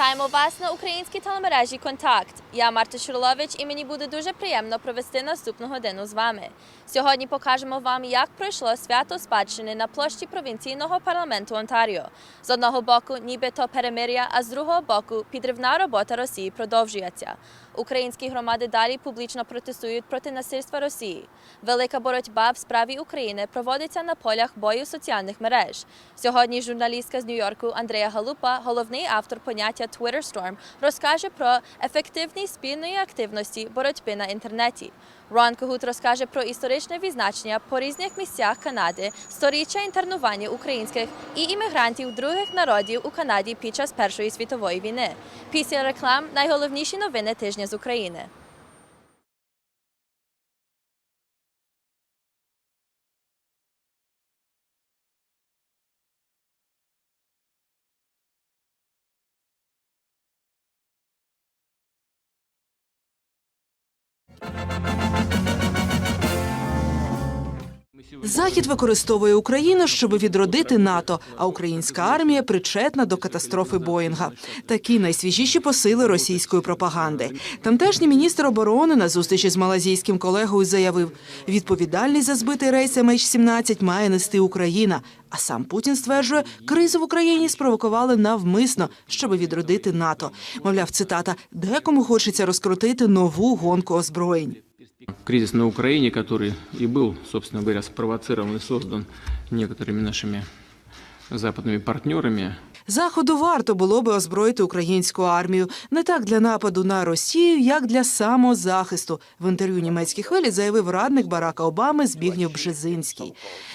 Вітаємо вас на українській телемережі «Контакт». Я Марта Czurylowicz і мені буде дуже приємно провести наступну годину з вами. Сьогодні покажемо вам, як пройшло свято спадщини на площі провінційного парламенту Онтаріо. З одного боку нібито перемир'я, а з другого боку підривна робота Росії продовжується. Українські громади далі публічно протестують проти насильства Росії. Велика боротьба в справі України проводиться на полях бою соціальних мереж. Сьогодні журналістка з Нью-Йорку Андрія Галупа, головний автор поняття Twitter Storm, розкаже про ефективність спільної активності боротьби на інтернеті. Рон Когут розкаже про історичне відзначення по різних місцях Канади, сторіччя інтернування українських і іммігрантів других народів у Канаді під час Першої світової війни. Після реклам – найголовніші новини тижня з України. Захід використовує Україну, щоб відродити НАТО, а українська армія причетна до катастрофи Боїнга. Такі найсвіжіші посили російської пропаганди. Тамтешній міністр оборони на зустрічі з малазійським колегою заявив, відповідальність за збитий рейс MH17 має нести Україна. А сам Путін стверджує, кризу в Україні спровокували навмисно, щоб відродити НАТО. Мовляв, цитата, декому хочеться розкрутити нову гонку озброєнь. Кризис на Украине, который и был, собственно говоря, спровоцирован и создан некоторыми нашими западными партнерами. Заходу варто було би озброїти українську армію. Не так для нападу на Росію, як для самозахисту. В інтерв'ю німецькій хвилі заявив радник Барака Обами Збігнєв Бжезинський.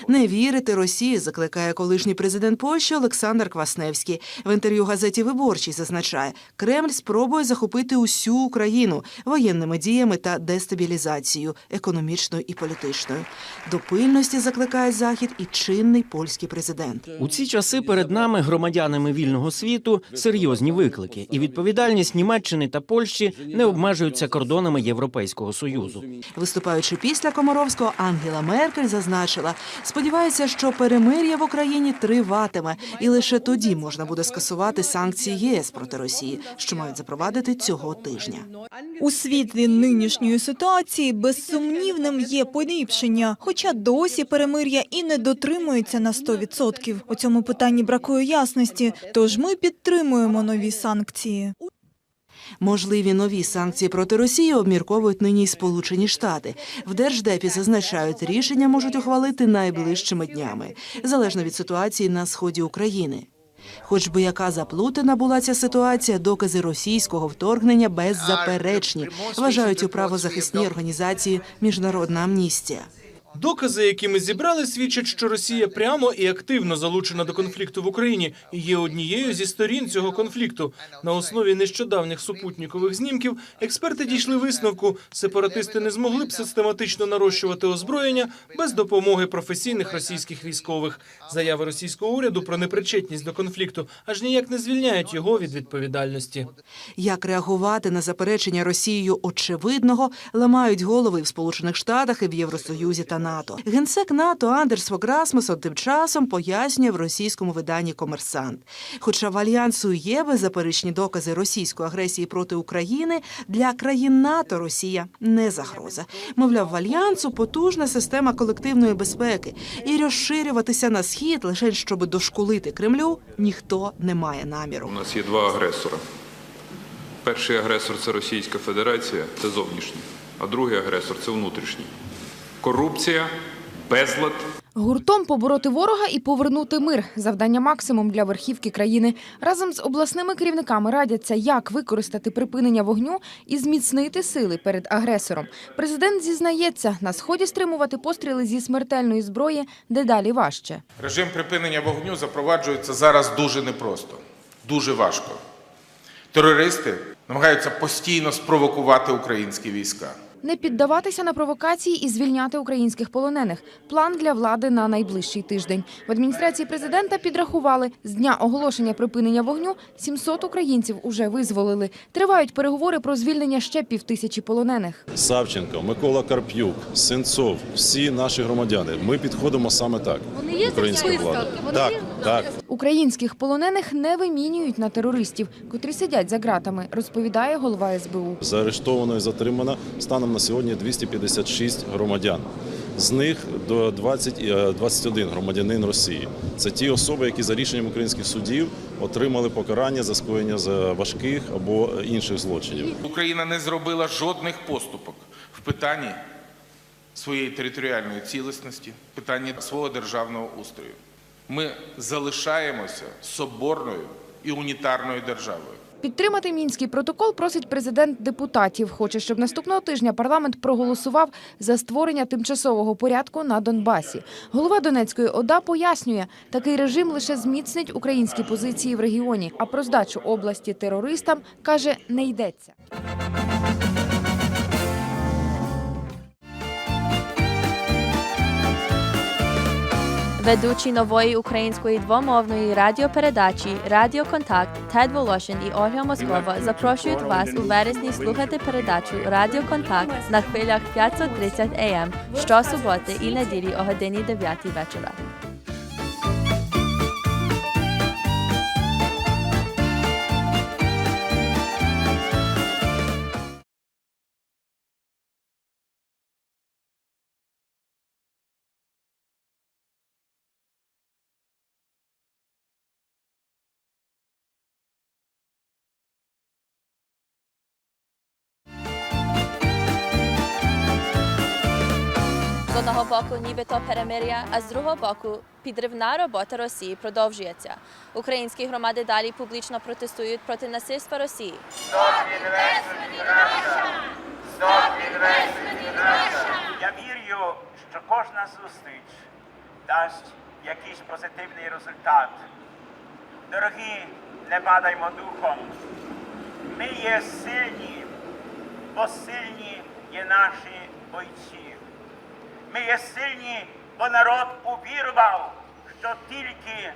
Не вірити Росії, закликає колишній президент Польщі Олександр Квасневський. В інтерв'ю газеті «Виборчий» зазначає, Кремль спробує захопити усю Україну воєнними діями та дестабілізацією, економічною і політичною. До пильності закликає Захід і чинний польський президент. У ці часи перед нами, громадянами вільного світу, серйозні виклики. І відповідальність Німеччини та Польщі не обмежуються кордонами Європейського Союзу. Виступаючи після Комаровського, Ангела Меркель зазначила, сподівається, що перемир'я в Україні триватиме. І лише тоді можна буде скасувати санкції ЄС проти Росії, що мають запровадити цього тижня. У світлі нинішньої ситуації безсумнівним є поліпшення, хоча досі перемир'я і не дотримується на 100%. У цьому питанні бракує ясності, тож ми підтримуємо нові санкції. Можливі нові санкції проти Росії обмірковують нині й Сполучені Штати. В Держдепі зазначають, рішення можуть ухвалити найближчими днями, залежно від ситуації на сході України. Хоч би яка заплутана була ця ситуація, докази російського вторгнення беззаперечні, вважають у правозахисній організації «Міжнародна амністія». Докази, які ми зібрали, свідчать, що Росія прямо і активно залучена до конфлікту в Україні і є однією зі сторін цього конфлікту. На основі нещодавніх супутникових знімків експерти дійшли висновку, сепаратисти не змогли б систематично нарощувати озброєння без допомоги професійних російських військових. Заяви російського уряду про непричетність до конфлікту аж ніяк не звільняють його від відповідальності. Як реагувати на заперечення Росією очевидного, ламають голови в Сполучених Штатах і в Євросоюзі та НАТО. Генсек НАТО Андерс Фог Расмуссон тим часом пояснює в російському виданні «Комерсант». Хоча в Альянсу є беззаперечні докази російської агресії проти України, для країн НАТО Росія не загроза. Мовляв, в Альянсу потужна система колективної безпеки. І розширюватися на схід, лише щоб дошкулити Кремлю, ніхто не має наміру. У нас є два агресора. Перший агресор – це Російська Федерація, це зовнішній. А другий агресор – це внутрішній. Корупція, безлад. Гуртом побороти ворога і повернути мир – завдання максимум для верхівки країни. Разом з обласними керівниками радяться, як використати припинення вогню і зміцнити сили перед агресором. Президент зізнається, на сході стримувати постріли зі смертельної зброї дедалі важче. Режим припинення вогню запроваджується зараз дуже непросто, дуже важко. Терористи намагаються постійно спровокувати українські війська. не піддаватися на провокації і звільняти українських полонених. План для влади на найближчий тиждень. В адміністрації президента підрахували, з дня оголошення припинення вогню 700 українців уже визволили. Тривають переговори про звільнення ще 5000 полонених. Савченко, Микола Карп'юк, Сенцов, всі наші громадяни. Ми підходимо саме так. Вони є Українська влада. Так. Українських полонених не вимінюють на терористів, котрі сидять за ґратами, розповідає голова СБУ. Заарештовано і затримано станом на сьогодні 256 громадян. З них до 21 громадянин Росії. Це ті особи, які за рішенням українських судів отримали покарання за скоєння важких або інших злочинів. Україна не зробила жодних поступок в питанні своєї територіальної цілісності, в питанні свого державного устрою. Ми залишаємося соборною і унітарною державою. Підтримати Мінський протокол просить президент депутатів. Хоче, щоб наступного тижня парламент проголосував за створення тимчасового порядку на Донбасі. Голова Донецької ОДА пояснює, такий режим лише зміцнить українські позиції в регіоні, а про здачу області терористам, каже, не йдеться. Ведучі нової української двомовної радіопередачі «Радіо Контакт» Тед Волошин і Ольга Москова запрошують вас у вересні слухати передачу «Радіо Контакт» на хвилях 530 АМ щосуботи і неділі о годині 9 вечора. З одного боку нібито перемир'я, а з другого боку підривна робота Росії продовжується. Українські громади далі публічно протестують проти насильства Росії. Я вірю, що кожна зустріч дасть якийсь позитивний результат. Дорогі, не падаймо духом. Ми є сильні, бо сильні є наші бойці. Ми є сильні, бо народ увірував, що тільки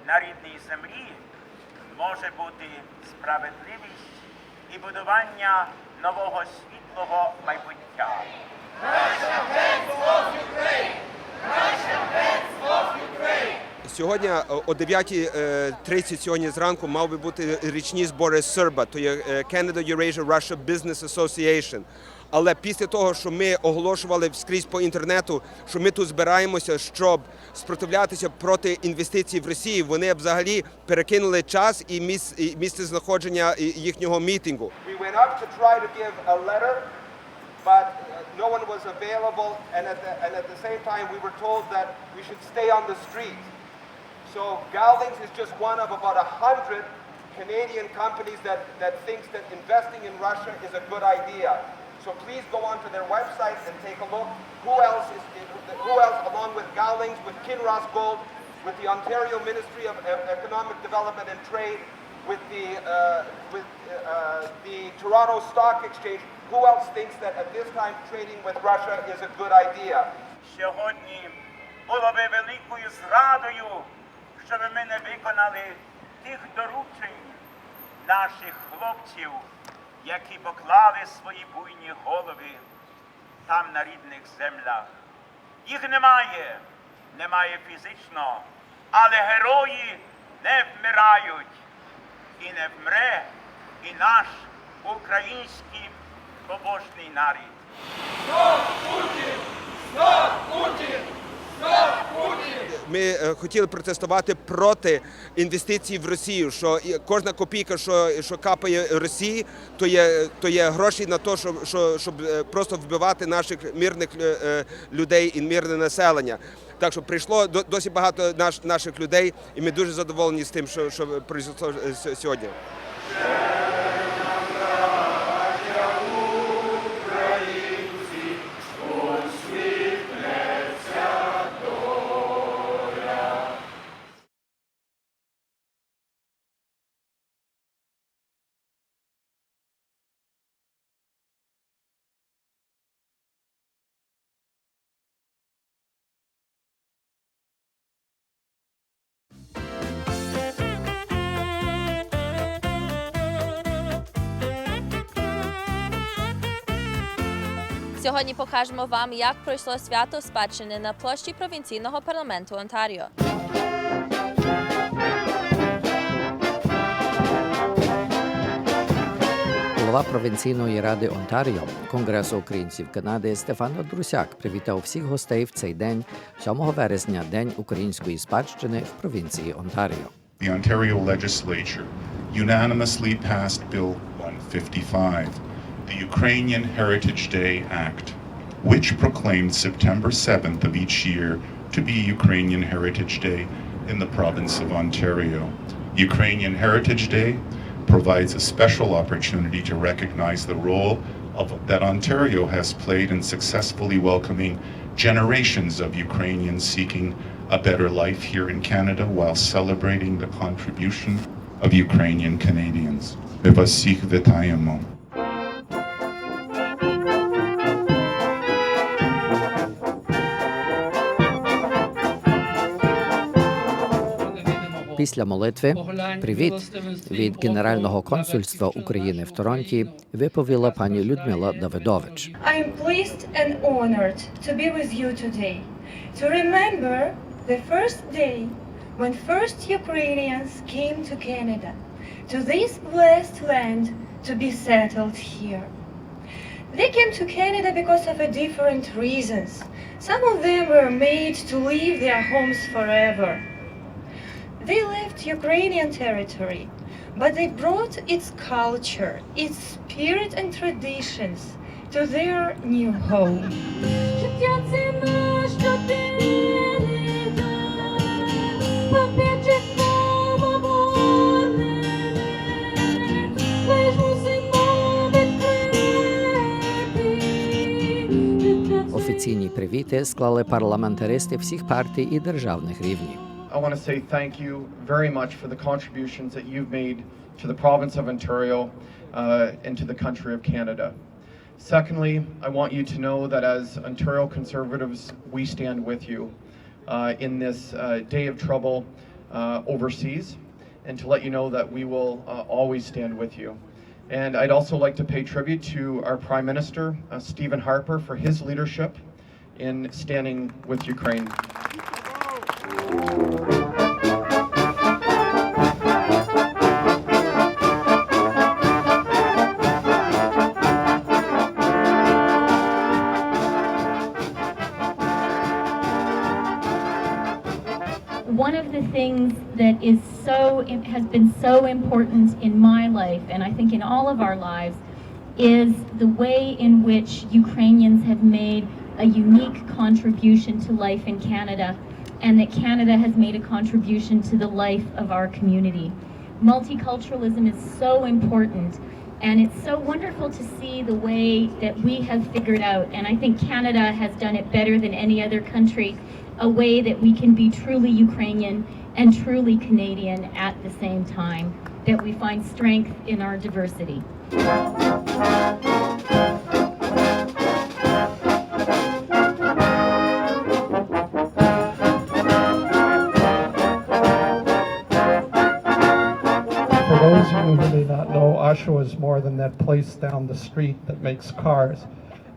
на рідній землі може бути справедливість і будування нового світлого майбуття. Сьогодні о 9:30 сьогодні зранку мав би бути річні збори СЕРБА, то є Canada Eurasia Russia Business Association. Але після того, що ми оголошували скрізь по інтернету, що ми тут збираємося, щоб спротивлятися проти інвестицій в Росію, вони взагалі перекинули час і місце знаходження їхнього мітингу. We went up to try to give a letter, but no one was available, and at the same time we were told that we should stay on the street. So Galdings is just one of about 100 Canadian companies that thinks that investing in Russia is a good idea. So please go onto their website and take a look. Who else along with Galdings, with Kinross Gold, with the Ontario Ministry of Economic Development and Trade, with the Toronto Stock Exchange, who else thinks that at this time trading with Russia is a good idea? Сьогодні було би великою зрадою, щоб ми не виконали тих доручень наших хлопців, які поклали свої буйні голови там на рідних землях. Їх немає фізично, але герої не вмирають. І не вмре і наш український побожний народ. Стоп, Путін! Стоп, Путін! Стоп, Путін! Ми хотіли протестувати проти інвестицій в Росію, що кожна копійка, що капає Росії, то є гроші на те, щоб просто вбивати наших мирних людей і мирне населення. Так що прийшло досить багато наших людей, і ми дуже задоволені з тим, що пройшло сьогодні. Сьогодні покажемо вам, як пройшло свято спадщини на площі провінційного парламенту Онтаріо. Голова провінційної ради Онтаріо Конгресу українців Канади Стефан Друсяк привітав всіх гостей в цей день, 7 вересня, День української спадщини в провінції Онтаріо. The Ontario legislature unanimously passed Bill 155, the Ukrainian Heritage Day Act, which proclaimed September 7th of each year to be Ukrainian Heritage Day in the province of Ontario. Ukrainian Heritage Day provides a special opportunity to recognize the role that Ontario has played in successfully welcoming generations of Ukrainians seeking a better life here in Canada while celebrating the contribution of Ukrainian Canadians. Ми вас всіх вітаємо. Після молитви «Привіт» від Генерального консульства України в Торонті виповіла пані Людмила Давидович. I'm pleased and honored to be with you today, to remember the first day when first Ukrainians came to Canada, to this blessed land to be settled here. They came to Canada because of different reasons. Some of them were made to leave their homes forever. They left Ukrainian territory, but they brought its culture, its spirit and traditions to their new home. Офіційні привіти склали парламентаристи всіх партій і державних рівнів. I want to say thank you very much for the contributions that you've made to the province of Ontario and to the country of Canada. Secondly, I want you to know that as Ontario Conservatives, we stand with you in this day of trouble overseas, and to let you know that we will always stand with you. And I'd also like to pay tribute to our Prime Minister, Stephen Harper, for his leadership in standing with Ukraine. One of the things that has been so important in my life, and I think in all of our lives, is the way in which Ukrainians have made a unique contribution to life in Canada, and that Canada has made a contribution to the life of our community. Multiculturalism is so important, and it's so wonderful to see the way that we have figured out, and I think Canada has done it better than any other country, a way that we can be truly Ukrainian and truly Canadian at the same time, that we find strength in our diversity. For those of you who may not know, Oshawa is more than that place down the street that makes cars.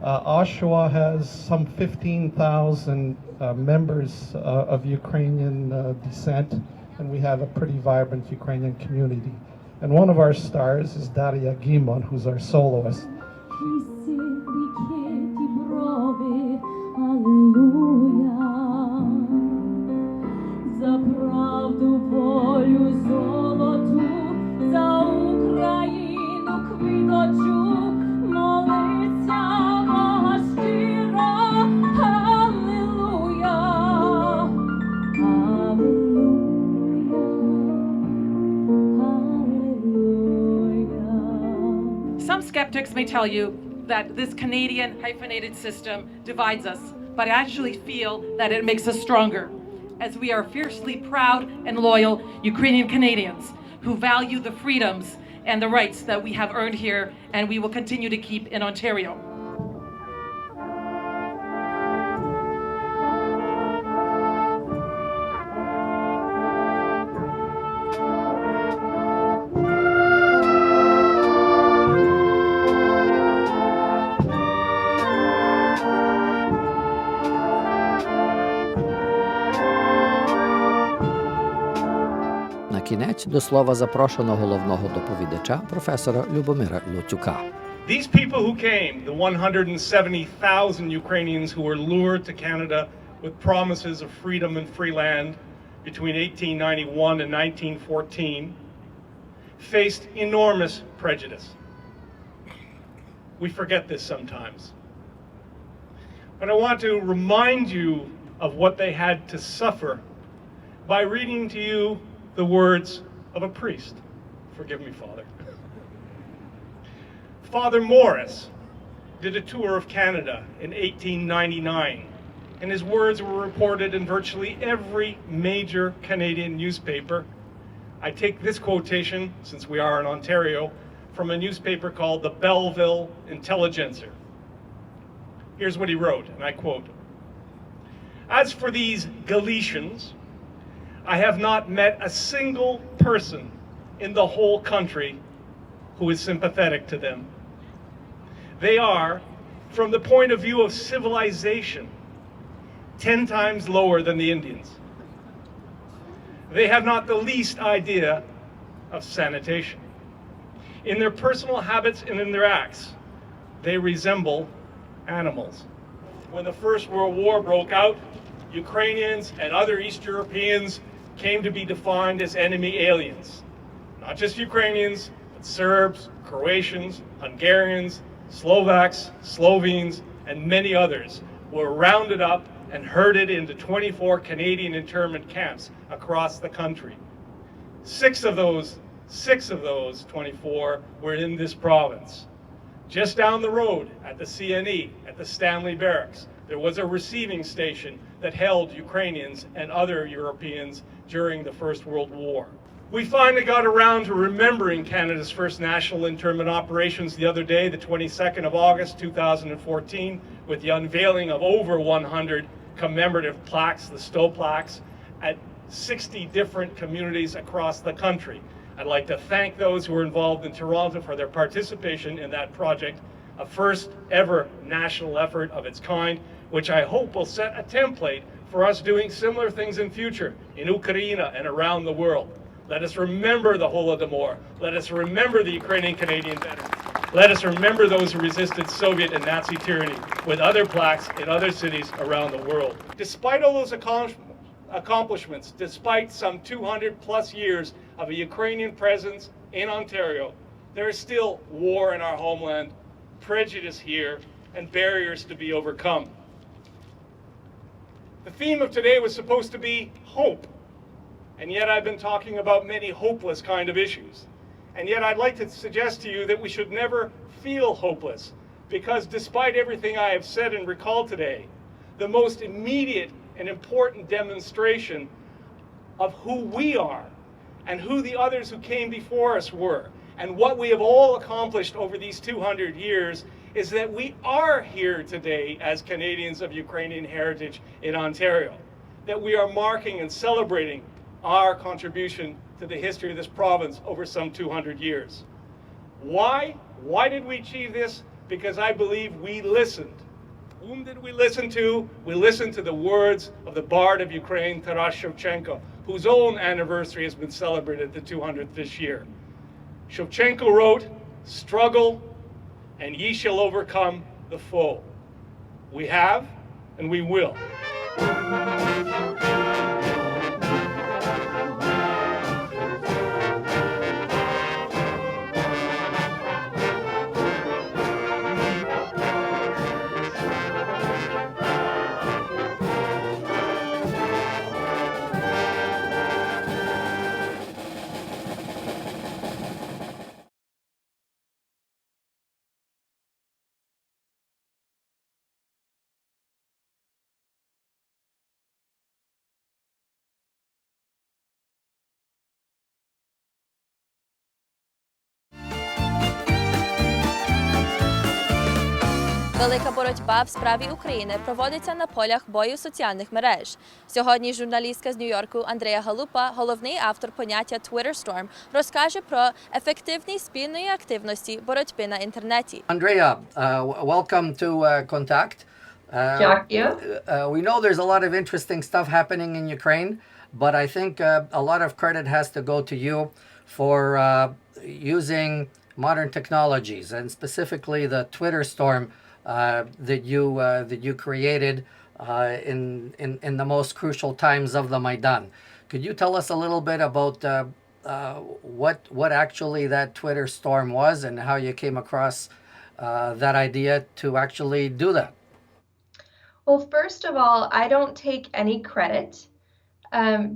Oshawa has some 15,000 members of Ukrainian descent, and we have a pretty vibrant Ukrainian community. And one of our stars is Daria Gimon, who's our soloist. Some skeptics may tell you that this Canadian hyphenated system divides us, but I actually feel that it makes us stronger, as we are fiercely proud and loyal Ukrainian Canadians who value the freedoms and the rights that we have earned here and we will continue to keep in Ontario. мить до слова запрошено головного доповідача професора Любомира Лотюка. These people who came, the 170,000 Ukrainians who were lured to Canada with promises of freedom and free land between 1891 and 1914, faced enormous prejudice. We forget this sometimes. But I want to remind you of what they had to suffer by reading to you the words of a priest. Forgive me, Father. Father Morris did a tour of Canada in 1899, and his words were reported in virtually every major Canadian newspaper. I take this quotation, since we are in Ontario, from a newspaper called the Belleville Intelligencer. Here's what he wrote, and I quote, "As for these Galicians, I have not met a single person in the whole country who is sympathetic to them. They are, from the point of view of civilization, 10 times lower than the Indians. They have not the least idea of sanitation. In their personal habits and in their acts, they resemble animals." When the First World War broke out, Ukrainians and other East Europeans came to be defined as enemy aliens. Not just Ukrainians, but Serbs, Croatians, Hungarians, Slovaks, Slovenes, and many others were rounded up and herded into 24 Canadian internment camps across the country. Six of those 24 were in this province. Just down the road at the CNE, at the Stanley Barracks, there was a receiving station that held Ukrainians and other Europeans during the First World War. We finally got around to remembering Canada's first national internment operations the other day, the 22nd of August, 2014, with the unveiling of over 100 commemorative plaques, the Stowe plaques, at 60 different communities across the country. I'd like to thank those who were involved in Toronto for their participation in that project, a first ever national effort of its kind, which I hope will set a template for us doing similar things in future in Ukraine and around the world. Let us remember the Holodomor. Let us remember the Ukrainian Canadian veterans. Let us remember those who resisted Soviet and Nazi tyranny with other plaques in other cities around the world. Despite all those accomplishments, despite some 200 plus years of a Ukrainian presence in Ontario, there is still war in our homeland, prejudice here, and barriers to be overcome. The theme of today was supposed to be hope, and yet I've been talking about many hopeless kind of issues. And yet I'd like to suggest to you that we should never feel hopeless, because despite everything I have said and recalled today, the most immediate and important demonstration of who we are and who the others who came before us were and what we have all accomplished over these 200 years is that we are here today as Canadians of Ukrainian heritage in Ontario, that we are marking and celebrating our contribution to the history of this province over some 200 years. Why? Why did we achieve this? Because I believe we listened. Whom did we listen to? We listened to the words of the Bard of Ukraine, Taras Shevchenko, whose own anniversary has been celebrated the 200th this year. Shevchenko wrote, "Struggle, and ye shall overcome the foe." We have, and we will. Велика боротьба в справі України проводиться на полях бою соціальних мереж. Сьогодні журналістка з Нью-Йорку Андрея Галупа, головний автор поняття Twitter Storm, розкаже про ефективність спільної активності боротьби на інтернеті. Andrea, welcome to Contact. Дякую. We know there's a lot of interesting stuff happening in Ukraine. but I think a lot of credit has to go to you for using modern technologies, and specifically the Twitter storm that you created in the most crucial times of the Maidan. Could you tell us a little bit about what actually that Twitter storm was and how you came across that idea to actually do that? Well, first of all, I don't take any credit.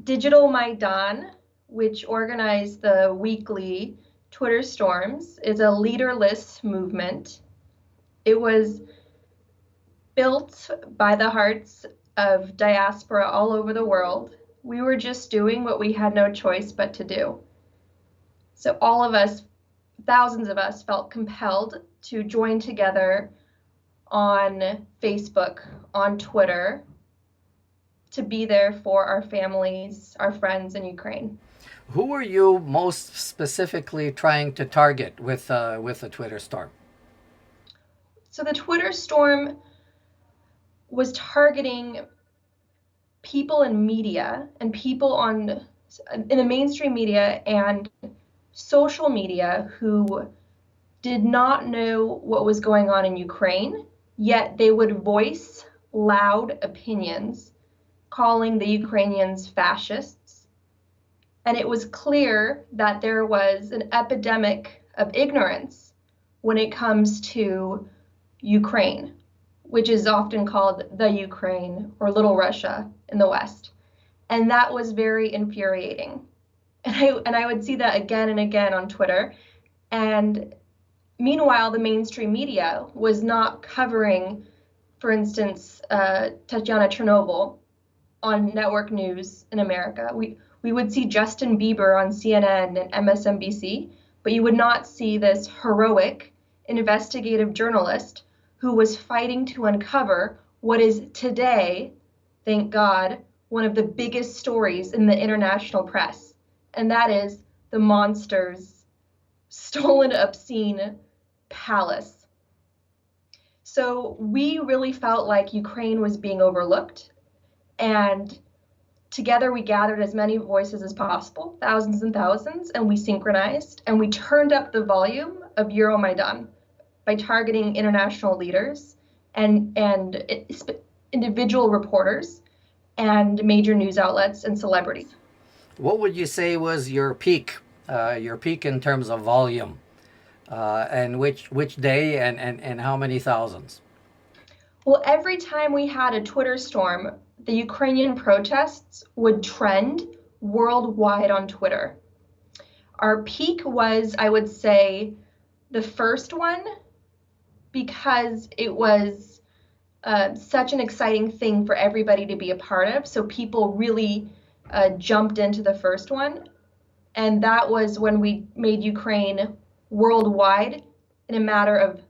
Digital Maidan, which organized the weekly Twitter storms, is a leaderless movement. It was built by the hearts of diaspora all over the world. We were just doing what we had no choice but to do. So all of us, thousands of us, felt compelled to join together on Facebook, on Twitter, to be there for our families, our friends in Ukraine. Who were you most specifically trying to target with the Twitter storm? So the Twitter storm was targeting people in media and people in the mainstream media and social media who did not know what was going on in Ukraine, yet they would voice loud opinions calling the Ukrainians fascists. And it was clear that there was an epidemic of ignorance when it comes to Ukraine, which is often called the Ukraine or Little Russia in the West. And that was very infuriating. And I would see that again and again on Twitter. And meanwhile, the mainstream media was not covering, for instance, Tatiana Chernobyl on network news in America. We would see Justin Bieber on CNN and MSNBC, but you would not see this heroic investigative journalist who was fighting to uncover what is today, thank God, one of the biggest stories in the international press, and that is the monster's stolen obscene palace. So we really felt like Ukraine was being overlooked, and together we gathered as many voices as possible, thousands and thousands, and we synchronized, and we turned up the volume of Euromaidan by targeting international leaders and individual reporters and major news outlets and celebrities. What would you say was your peak in terms of volume, and which day and how many thousands? Well, every time we had a Twitter storm, the Ukrainian protests would trend worldwide on Twitter. Our peak was, I would say, the first one, because it was such an exciting thing for everybody to be a part of. So people really jumped into the first one. And that was when we made Ukraine worldwide in a matter of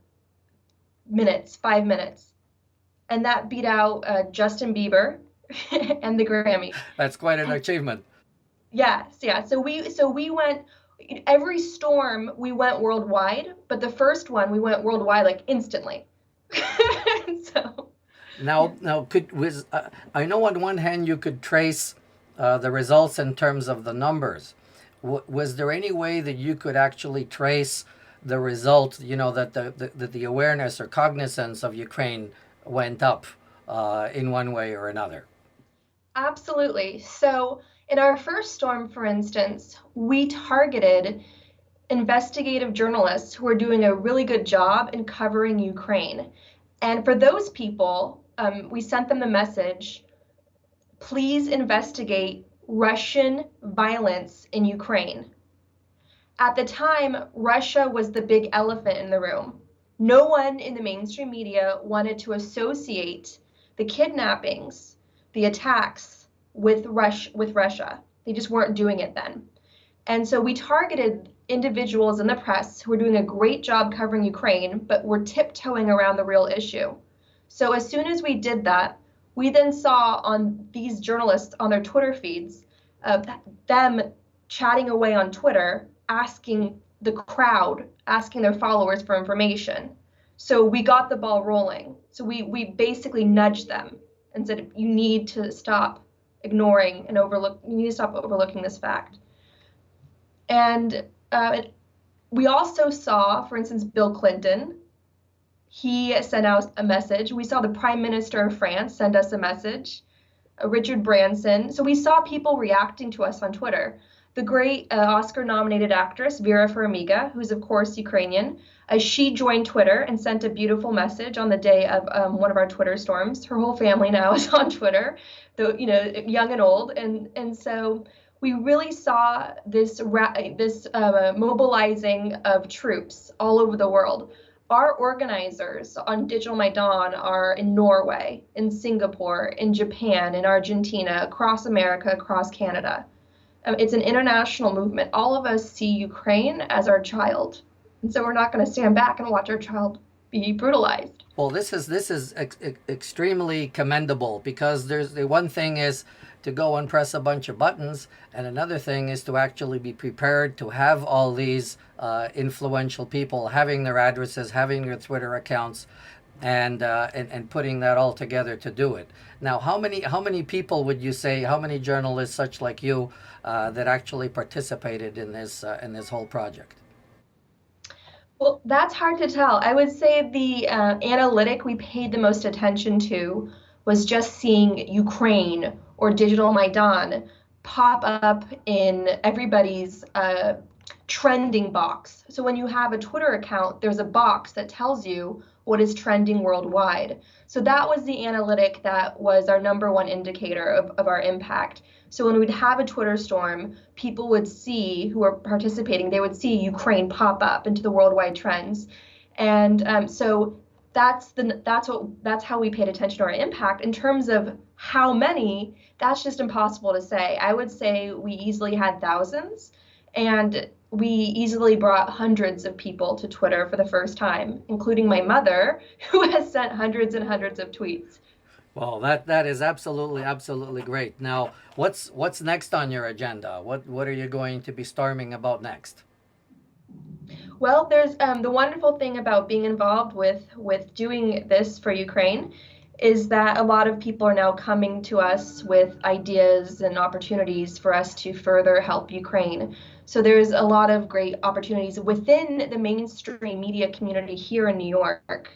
minutes, 5 minutes. And that beat out Justin Bieber and the Grammy. That's quite an achievement. Yes, yeah. So we went, every storm we went worldwide, but the first one we went worldwide like instantly. So now I know on one hand you could trace the results in terms of the numbers. Was there any way that you could actually trace the result? You know, that the awareness or cognizance of Ukraine went up in one way or another? Absolutely. So in our first storm, for instance, we targeted investigative journalists who are doing a really good job in covering Ukraine. And for those people, we sent them the message, please investigate Russian violence in Ukraine. At the time, Russia was the big elephant in the room. No one in the mainstream media wanted to associate the kidnappings, the attacks with Russia. They just weren't doing it then. And so we targeted individuals in the press who were doing a great job covering Ukraine, but were tiptoeing around the real issue. So as soon as we did that, we then saw on these journalists on their Twitter feeds, them chatting away on Twitter, asking the crowd, asking their followers for information. So we got the ball rolling. So we basically nudged them and said, you need to stop ignoring and we need to stop overlooking this fact. And we also saw, for instance, Bill Clinton. He sent out a message. We saw the Prime Minister of France send us a message, Richard Branson. So we saw people reacting to us on Twitter. The great Oscar-nominated actress Vera Farmiga, who's of course Ukrainian, she joined Twitter and sent a beautiful message on the day of one of our Twitter storms. Her whole family now is on Twitter, though, you know, young and old, and so we really saw this mobilizing of troops all over the world. Our organizers on Digital Maidan are in Norway, in Singapore, in Japan, in Argentina, across America, across Canada. It's an international movement. All of us see Ukraine as our child. And so we're not going to stand back and watch our child be brutalized. Well, this is extremely commendable, because there's the one thing is to go and press a bunch of buttons, and another thing is to actually be prepared to have all these influential people having their addresses, having their Twitter accounts, and putting that all together to do it. Now, how many people would you say, how many journalists such like you that actually participated in this whole project? Well, that's hard to tell. I would say the analytic we paid the most attention to was just seeing Ukraine or Digital Maidan pop up in everybody's trending box. So when you have a Twitter account, there's a box that tells you what is trending worldwide. So that was the analytic that was our #1 indicator of our impact. So when we'd have a Twitter storm, people would see, who are participating, they would see Ukraine pop up into the worldwide trends. And so that's how we paid attention to our impact. In terms of how many, that's just impossible to say. I would say we easily had thousands, and we easily brought hundreds of people to Twitter for the first time, including my mother, who has sent hundreds and hundreds of tweets. Well, that is absolutely great. Now, what's next on your agenda? What are you going to be storming about next? Well, there's the wonderful thing about being involved with doing this for Ukraine is that a lot of people are now coming to us with ideas and opportunities for us to further help Ukraine. So there's a lot of great opportunities within the mainstream media community here in New York.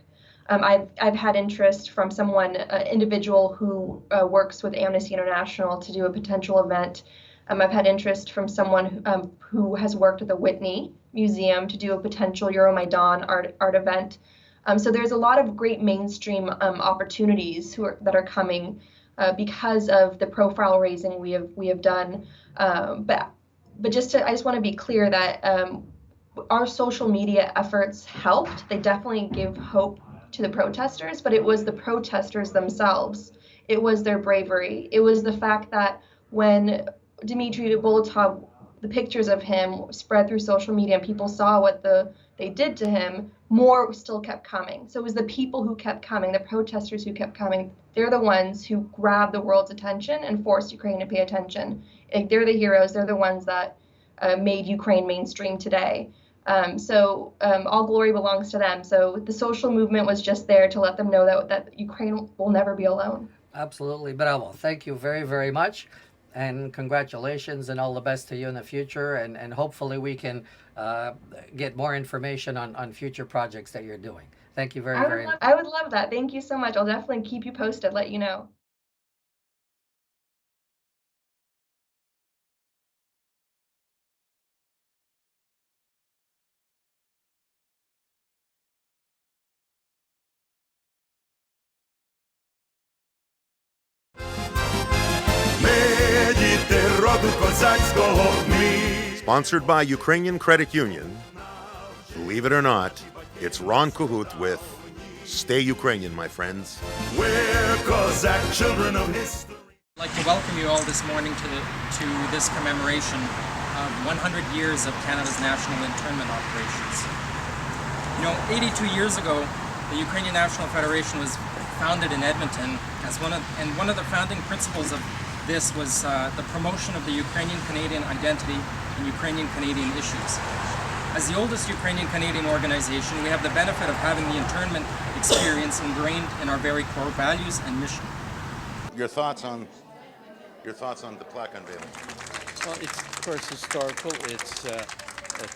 I've had interest from an individual who works with Amnesty International to do a potential event. I've had interest from someone who has worked at the Whitney Museum to do a potential Euromaidan art event. So there's a lot of great mainstream opportunities that are coming because of the profile raising we have done. But I just want to be clear that our social media efforts helped. They definitely give hope to the protesters, but it was the protesters themselves. It was their bravery. It was the fact that when Dmitry Bolotov, the pictures of him spread through social media and people saw what they did to him, more still kept coming. So it was the people who kept coming, the protesters who kept coming. They're the ones who grabbed the world's attention and forced Ukraine to pay attention. They're the heroes. They're the ones that made Ukraine mainstream today. So all glory belongs to them. So the social movement was just there to let them know that Ukraine will never be alone. Absolutely. Bravo. Thank you very, very much. And congratulations and all the best to you in the future. And hopefully we can get more information on future projects that you're doing. Thank you very much. I would love that. Thank you so much. I'll definitely keep you posted, let you know. Sponsored by Ukrainian Credit Union. Believe it or not, it's Ron Kahut with Stay Ukrainian, my friends. We're Cossack children of history. I'd like to welcome you all this morning to this commemoration of 100 years of Canada's national internment operations. You know, 82 years ago, the Ukrainian National Federation was founded in Edmonton and one of the founding principles of this was the promotion of the Ukrainian-Canadian identity and Ukrainian-Canadian issues. As the oldest Ukrainian-Canadian organization, we have the benefit of having the internment experience ingrained in our very core values and mission. Your thoughts on Your thoughts on the plaque unveiling? Well, it's of course historical. It's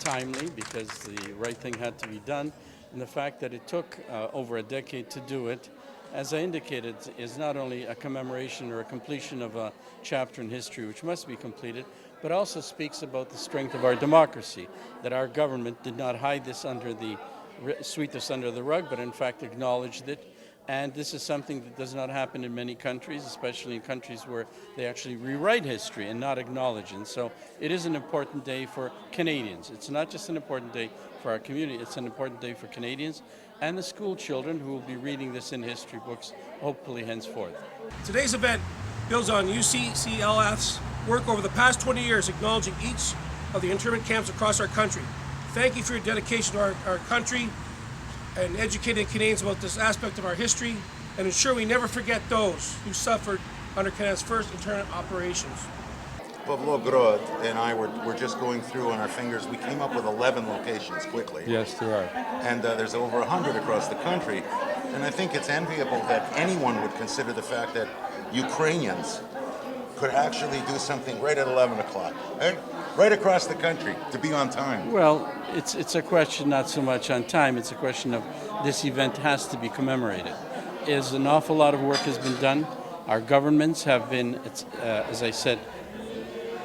timely because the right thing had to be done, and the fact that it took over a decade to do it, as I indicated, is not only a commemoration or a completion of a chapter in history which must be completed, but also speaks about the strength of our democracy, that our government did not hide this sweep this under the rug, but in fact acknowledged it. And this is something that does not happen in many countries, especially in countries where they actually rewrite history and not acknowledge it. And so it is an important day for Canadians. It's not just an important day for our community, it's an important day for Canadians and the school children who will be reading this in history books, hopefully henceforth. Today's event builds on UCCLF's work over the past 20 years, acknowledging each of the internment camps across our country. Thank you for your dedication to our country and educating Canadians about this aspect of our history, and ensure we never forget those who suffered under Canada's first internment operations. Pavlo Grod and I were just going through on our fingers. We came up with 11 locations quickly. Yes, there are. And there's over 100 across the country. And I think it's enviable that anyone would consider the fact that Ukrainians could actually do something right at 11 o'clock, right across the country, to be on time. Well, it's a question not so much on time, it's a question of this event has to be commemorated. An awful lot of work has been done. Our governments have been, as I said,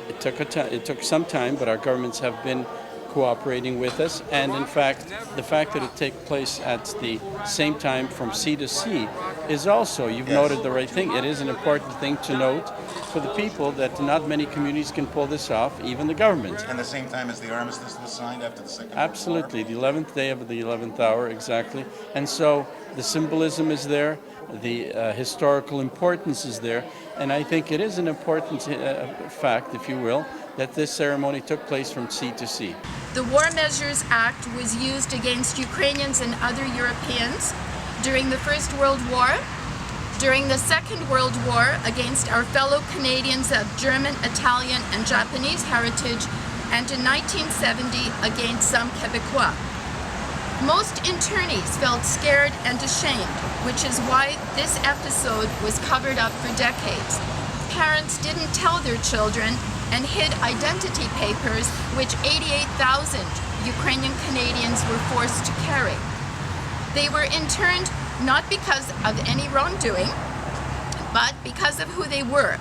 it took some time, but our governments have been cooperating with us. And in fact, the fact that it takes place at the same time from sea to sea is also, you've noted the right thing, it is an important thing to note for the people that not many communities can pull this off, even the government. And the same time as the armistice was signed after the Second Absolutely, the 11th day of the 11th hour, exactly. And so the symbolism is there, the historical importance is there, and I think it is an important fact, if you will, that this ceremony took place from sea to sea. The War Measures Act was used against Ukrainians and other Europeans during the First World War, during the Second World War against our fellow Canadians of German, Italian, and Japanese heritage, and in 1970 against some Quebecois. Most internees felt scared and ashamed, which is why this episode was covered up for decades. Parents didn't tell their children and hid identity papers, which 88,000 Ukrainian Canadians were forced to carry. They were interned not because of any wrongdoing, but because of who they were.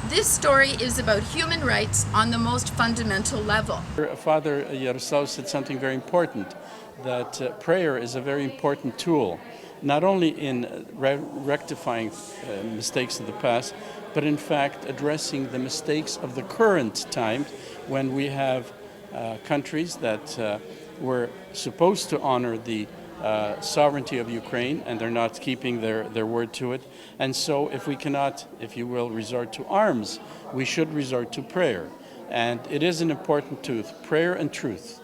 This story is about human rights on the most fundamental level. Father Yaroslav said something very important, that prayer is a very important tool, not only in rectifying mistakes of the past, but in fact addressing the mistakes of the current times when we have countries that were supposed to honor the sovereignty of Ukraine, and they're not keeping their word to it. And so if we cannot, if you will, resort to arms, we should resort to prayer. And it is an important truth. Prayer and truth,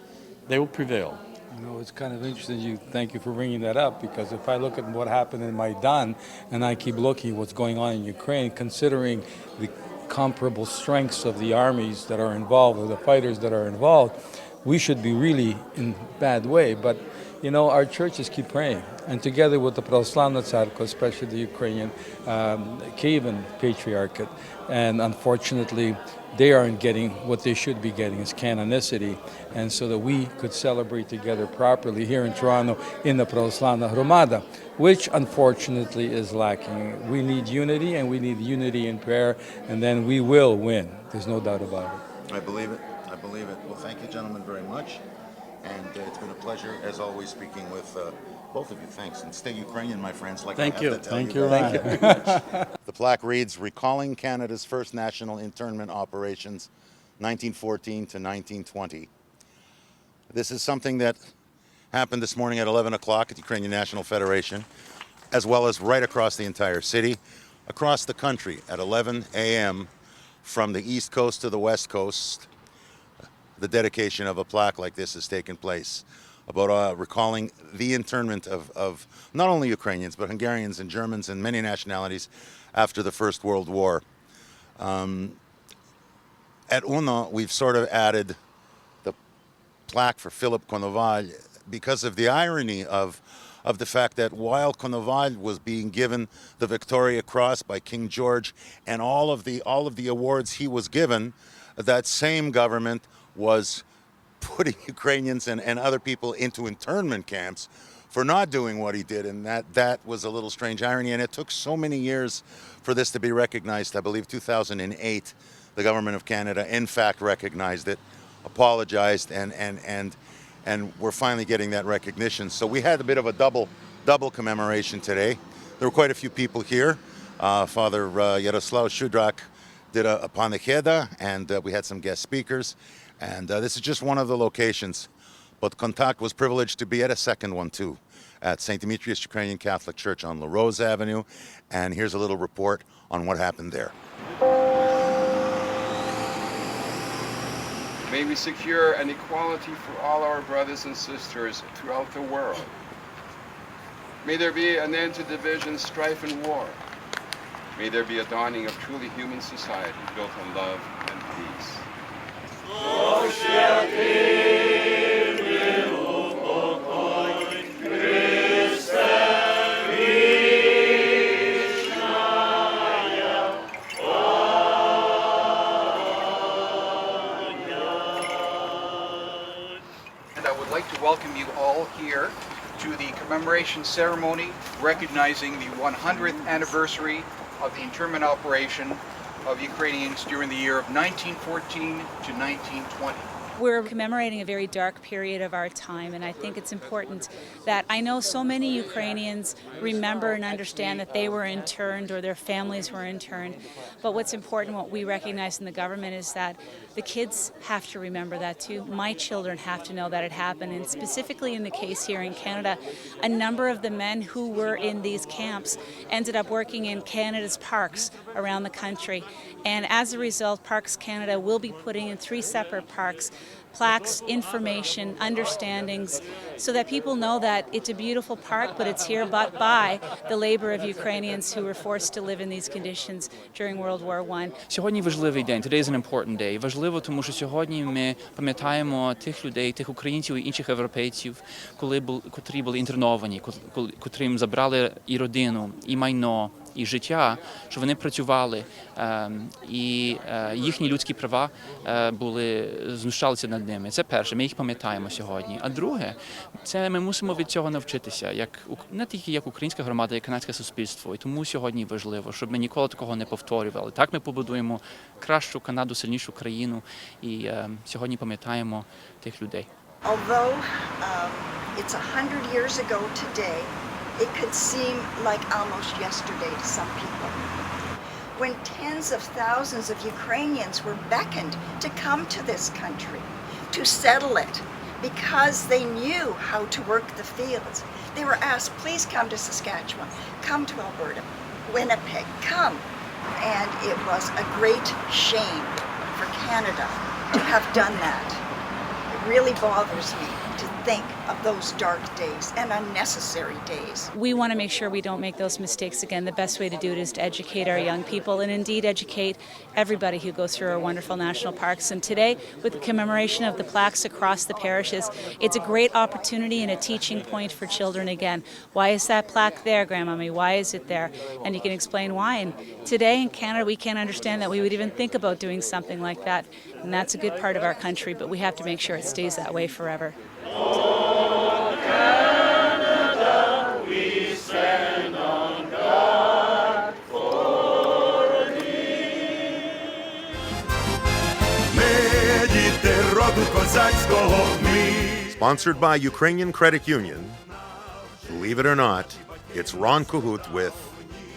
they will prevail. You know, it's kind of interesting. Thank you for bringing that up, because if I look at what happened in Maidan and I keep looking at what's going on in Ukraine, considering the comparable strengths of the armies that are involved or the fighters that are involved, we should be really in bad way. But you know, our churches keep praying, and together with the Pravoslavna Tsarkva, especially the Ukrainian Kievan Patriarchate, and unfortunately they aren't getting what they should be getting, is canonicity, and so that we could celebrate together properly here in Toronto in the Pravoslavna Hromada, which unfortunately is lacking. We need unity, and we need unity in prayer, and then we will win. There's no doubt about it. I believe it. I believe it. Well, thank you, gentlemen, very much. And it's been a pleasure, as always, speaking with both of you. Thanks. And stay Ukrainian, my friends. Like Thank I you. have to tell Thank you. you. Thank you. The plaque reads, Recalling Canada's First National Internment Operations, 1914 to 1920. This is something that happened this morning at 11 o'clock at the Ukrainian National Federation, as well as right across the entire city, across the country at 11 a.m. from the East Coast to the West Coast. The dedication of a plaque like this has taken place about recalling the internment of not only Ukrainians, but Hungarians and Germans and many nationalities after the First World War. At UNO, we've sort of added the plaque for Philip Konoval because of the irony of of the fact that while Konoval was being given the Victoria Cross by King George and all of the awards he was given, that same government was putting Ukrainians and other people into internment camps for not doing what he did, and that was a little strange irony. And it took so many years for this to be recognized. I believe 2008, the government of Canada in fact recognized it, apologized, and we're finally getting that recognition. So we had a bit of a double commemoration today. There were quite a few people here. Father Yaroslav Shudrak did a panicheda, and we had some guest speakers. And this is just one of the locations. But KONTAKT was privileged to be at a second one too, at St. Demetrius Ukrainian Catholic Church on La Rose Avenue. And here's a little report on what happened there. May we secure an equality for all our brothers and sisters throughout the world. May there be an end to division, strife, and war. May there be a dawning of truly human society built on love and peace. Welcome you all here to the commemoration ceremony recognizing the 100th anniversary of the internment operation of Ukrainians during the year of 1914 to 1920. We're commemorating a very dark period of our time, and I think it's important that I know so many Ukrainians remember and understand that they were interned or their families were interned. But what's important, what we recognize in the government, is that the kids have to remember that too. My children have to know that it happened, and specifically in the case here in Canada, a number of the men who were in these camps ended up working in Canada's parks around the country. And as a result, Parks Canada will be putting in 3 separate parks plaques, information, understandings, so that people know that it's a beautiful park, but it's here but by the labor of Ukrainians who were forced to live in these conditions during World War I. Сьогодні важливий день. Today is an important day. Важливо, тому що сьогодні ми пам'ятаємо тих людей, тих українців і інших європейців, котрі були інтерновані, котрим забрали і родину, і майно, і життя, що вони працювали, і їхні людські права знущалися над ними. Це перше, ми їх пам'ятаємо сьогодні. А друге, це ми мусимо від цього навчитися, не тільки як українська громада, як канадське суспільство. І тому сьогодні важливо, щоб ми ніколи такого не повторювали. Так ми побудуємо кращу Канаду, сильнішу країну, і сьогодні пам'ятаємо тих людей. Although it's 100 years ago today, it could seem like almost yesterday to some people. When tens of thousands of Ukrainians were beckoned to come to this country, to settle it, because they knew how to work the fields. They were asked, please come to Saskatchewan, come to Alberta, Winnipeg, come. And it was a great shame for Canada to have done that. It really bothers me to think of those dark days and unnecessary days. We want to make sure we don't make those mistakes again. The best way to do it is to educate our young people and indeed educate everybody who goes through our wonderful national parks. And today, with the commemoration of the plaques across the parishes, it's a great opportunity and a teaching point for children again. Why is that plaque there, Grandmommy? Why is it there? And you can explain why. And today in Canada, we can't understand that we would even think about doing something like that. And that's a good part of our country, but we have to make sure it stays that way forever. Oh, Canada, we stand on guard for thee. Sponsored by Ukrainian Credit Union. Believe it or not, it's Ron Kahut with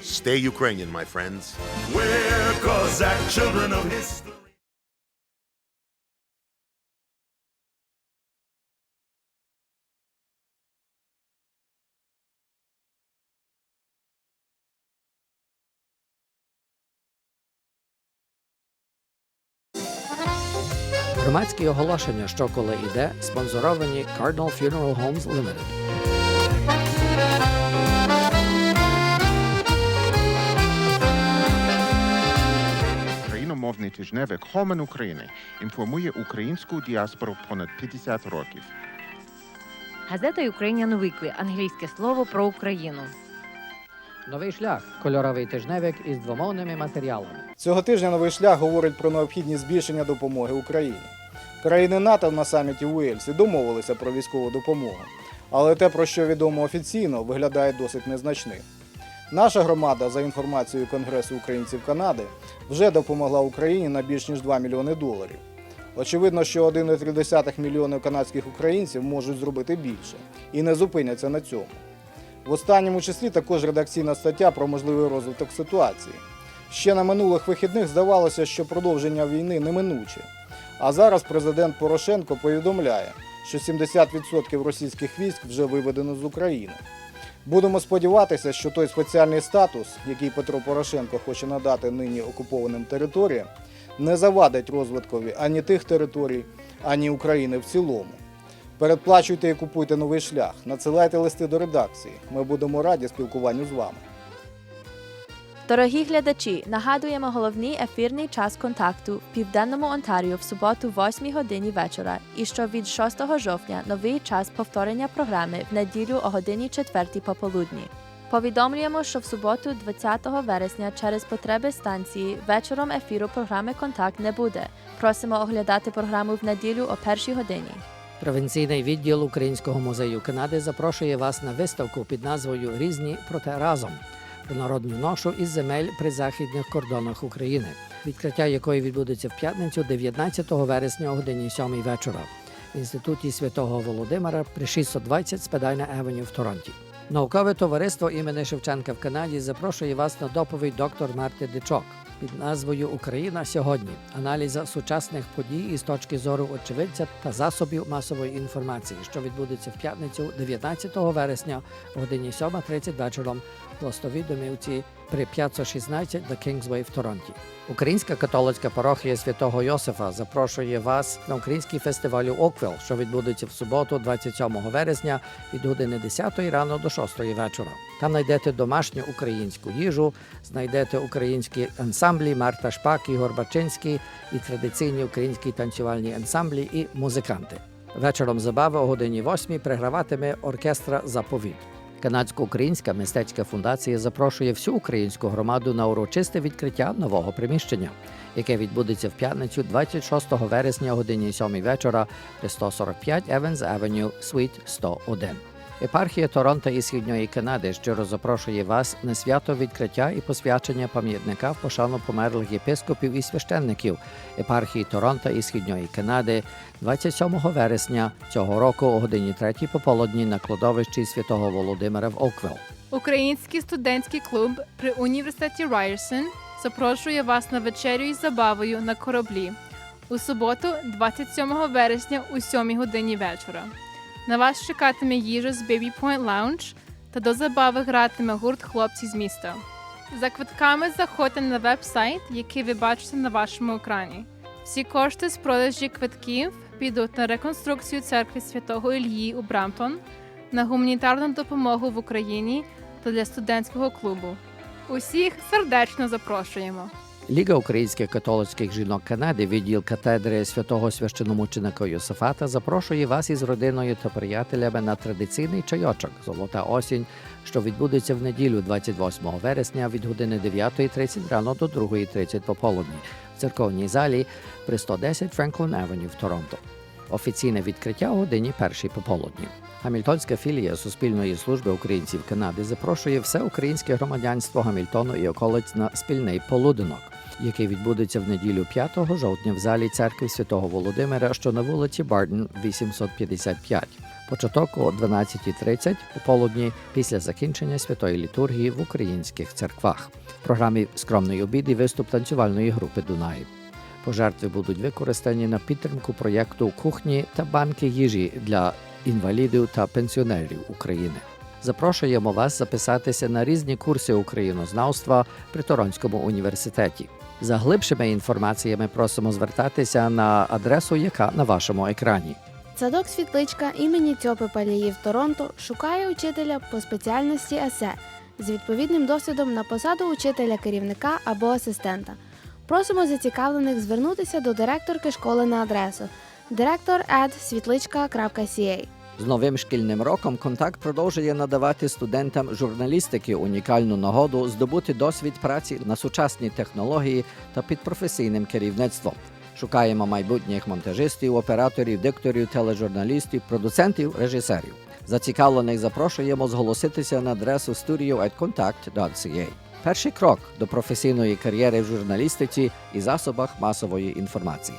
Stay Ukrainian, my friends. We're Cossack children of history. Громадські оголошення «Що коли іде» спонсоровані Cardinal Funeral Homes Limited. Україномовний тижневик «Хомен України» інформує українську діаспору понад 50 років. Газета Ukrainian Weekly – англійське слово про Україну. Новий шлях – кольоровий тижневик із двомовними матеріалами. Цього тижня «Новий шлях» говорить про необхідність збільшення допомоги Україні. Країни НАТО на саміті в Уельсі домовилися про військову допомогу, але те, про що відомо офіційно, виглядає досить незначним. Наша громада, за інформацією Конгресу українців Канади, вже допомогла Україні на більш ніж $2 мільйони. Очевидно, що 1,3 мільйона канадських українців можуть зробити більше і не зупиняться на цьому. В останньому числі також редакційна стаття про можливий розвиток ситуації. Ще на минулих вихідних здавалося, що продовження війни неминуче. А зараз президент Порошенко повідомляє, що 70% російських військ вже виведено з України. Будемо сподіватися, що той спеціальний статус, який Петро Порошенко хоче надати нині окупованим територіям, не завадить розвиткові ані тих територій, ані України в цілому. Передплачуйте і купуйте «Новий шлях», надсилайте листи до редакції. Ми будемо раді спілкуванню з вами. Дорогі глядачі, нагадуємо головний ефірний час контакту в Південному Онтаріо в суботу 8 годині вечора і що від 6 жовтня новий час повторення програми в неділю о годині 4 пополудні. Повідомлюємо, що в суботу 20 вересня через потреби станції вечором ефіру програми «Контакт» не буде. Просимо оглядати програму в неділю о 1 годині. Провінційний відділ Українського музею Канади запрошує вас на виставку під назвою «Різні, проте разом» про народну ношу із земель при західних кордонах України, відкриття якої відбудеться в п'ятницю 19 вересня о годині 7 вечора в Інституті Святого Володимира при 620 Спедайна Евеню в Торонті. Наукове товариство імені Шевченка в Канаді запрошує вас на доповідь доктор Марти Дичок під назвою «Україна сьогодні. Аналіза сучасних подій із точки зору очевидця та засобів масової інформації», що відбудеться в п'ятницю 19 вересня о годині 7:30 вечором в Пластовій домівці при 516 The Kingsway в Торонті. Українська католицька парохія Святого Йосифа запрошує вас на український фестиваль «Оквіл», що відбудеться в суботу 27 вересня від години 10 рано до 6 вечора. Там знайдете домашню українську їжу, знайдете українські ансамблі Марта Шпак, Ігор Бачинський і традиційні українські танцювальні ансамблі і музиканти. Вечором забави о годині 8 приграватиме оркестра «Заповіт». Канадсько-українська мистецька фундація запрошує всю українську громаду на урочисте відкриття нового приміщення, яке відбудеться в п'ятницю 26 вересня о годині 7 вечора при 145 Еванс Авеню, Суїт 101. Єпархія Торонто і Східної Канади щиро запрошує вас на свято відкриття і посвячення пам'ятника в пошану померлих єпископів і священників єпархії Торонто і Східної Канади 27 вересня цього року о годині 3 пополудні на кладовищі Святого Володимира в Оквіл. Український студентський клуб при університеті Райерсон запрошує вас на вечерю із забавою на кораблі у суботу 27 вересня у 7 годині вечора. На вас чекатиме їжа з Baby Point Lounge та до забави гратиме гурт хлопці з міста. За квитками заходьте на веб-сайт, який ви бачите на вашому екрані. Всі кошти з продажі квитків підуть на реконструкцію церкви Святого Іллі у Брамптон, на гуманітарну допомогу в Україні та для студентського клубу. Усіх сердечно запрошуємо! Ліга українських католицьких жінок Канади, відділ катедри святого священомученика Йосифата, запрошує вас із родиною та приятелями на традиційний чайочок «Золота осінь», що відбудеться в неділю 28 вересня від години 9:30 рано до 2:30 пополудні в церковній залі при 110 Франклін Евеню в Торонто. Офіційне відкриття о годині 1 пополудні. Гамільтонська філія Суспільної служби українців Канади запрошує все українське громадянство Гамільтону і околиць на спільний полуденок, який відбудеться в неділю 5 жовтня в залі церкви Святого Володимира, що на вулиці Барден, 855. Початок о 12:30 пополудні після закінчення святої літургії в українських церквах. В програмі «Скромний обід» і виступ танцювальної групи «Дунай». Пожертви будуть використані на підтримку проєкту «Кухні та банки їжі для інвалідів та пенсіонерів України». Запрошуємо вас записатися на різні курси українознавства при Торонському університеті. За глибшими інформаціями просимо звертатися на адресу, яка на вашому екрані. Садок «Світличка» імені Цьопи Палії в Торонто шукає учителя по спеціальності ЕСЕ з відповідним досвідом на посаду учителя-керівника або асистента. Просимо зацікавлених звернутися до директорки школи на адресу director@світличка.ca. З новим шкільним роком «Контакт» продовжує надавати студентам журналістики унікальну нагоду здобути досвід праці на сучасній технології та під професійним керівництвом. Шукаємо майбутніх монтажистів, операторів, дикторів, тележурналістів, продуцентів, режисерів. Зацікавлених запрошуємо зголоситися на адресу studio@contact.ca. Перший крок до професійної кар'єри в журналістиці і засобах масової інформації.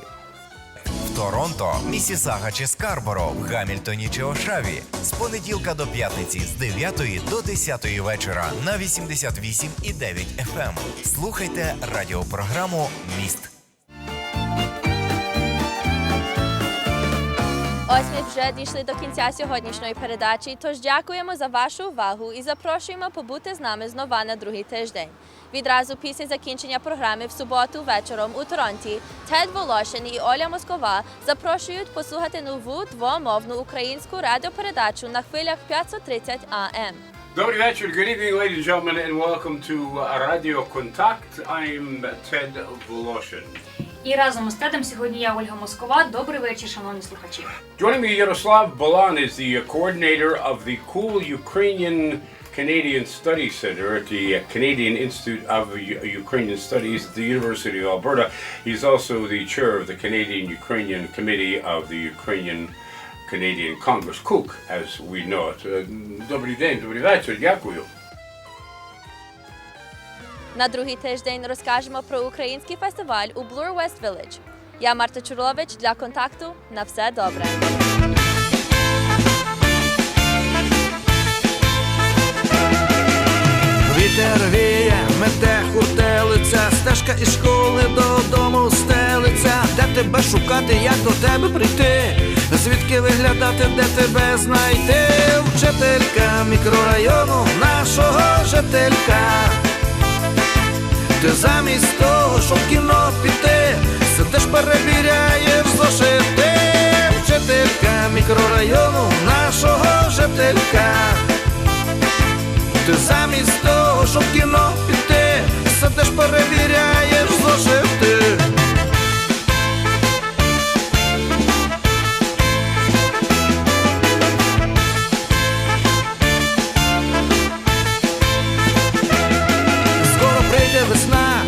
В Торонто, Місісага чи Скарборо, в Гамільтоні чи Ошаві. З понеділка до п'ятниці з 9 до 10 вечора на 88,9 FM. Слухайте радіопрограму «Міст». Ось ми вже дійшли до кінця сьогоднішньої передачі, тож дякуємо за вашу увагу і запрошуємо побути з нами знову на другий тиждень. Відразу після закінчення програми в суботу вечором у Торонті Тед Волошин і Оля Москова запрошують послухати нову двомовну українську радіопередачу на хвилях 530 АМ. Добрий вечір. Good evening, ladies and gentlemen, and welcome to Radio Kontakt. I'm Ted Voloshin. І разом з Тедом сьогодні я, Ольга Москова. Добрий вечір, шановні слухачі. Joining me, Yaroslav Balan is the coordinator of the Cool Ukrainian Canadian Studies Center at the Canadian Institute of Ukrainian Studies at the University of Alberta. He's also the chair of the Canadian-Ukrainian Committee of the Ukrainian-Canadian Congress, KUK, as we know it. Добрий день, добрий вечір, дякую. На другий тиждень розкажемо про український фестиваль у Bloor West Village. Я Марта Czurylowicz для «Контакту». На все добре. Вітер віє, мете хуртелиця, стежка із школи додому стелиться. Де тебе шукати, як до тебе прийти? Звідки виглядати, де тебе знайти? Вчителька мікрорайону нашого жителька. Ти замість того, щоб в кіно піти, сидиш, перевіряєш зошити. Вчителька мікрорайону нашого жителька. Ти замість того, щоб в кіно піти, сидиш, перевіряєш зошити. Весна,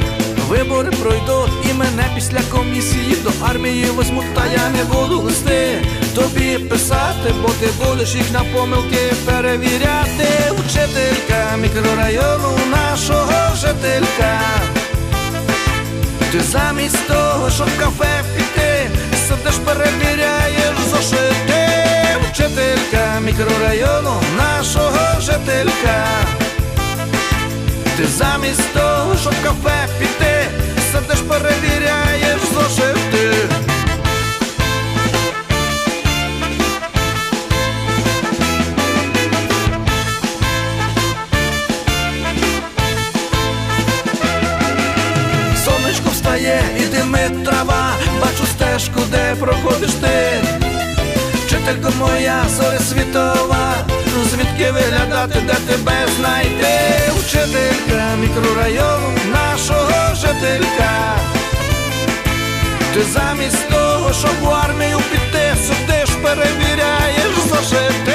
вибори пройдуть, і мене після комісії до армії возьмуть, та я не буду листи тобі писати, бо ти будеш їх на помилки перевіряти. Вчителька мікрорайону нашого жителька. Ти замість того, щоб в кафе піти, сидиш, перевіряєш зошити. Вчителька мікрорайону нашого жителька. Ти замість того, щоб в кафе піти, сидиш, перевіряєш зошити. Сонечко встає і димить трава, бачу стежку, де проходиш ти. Вчителько моя, зоря світова, звідки виглядати, де тебе знайти? Вчителька мікрорайону нашого жителька. Ти замість того, щоб в армію піти, сидиш, перевіряєш зошити.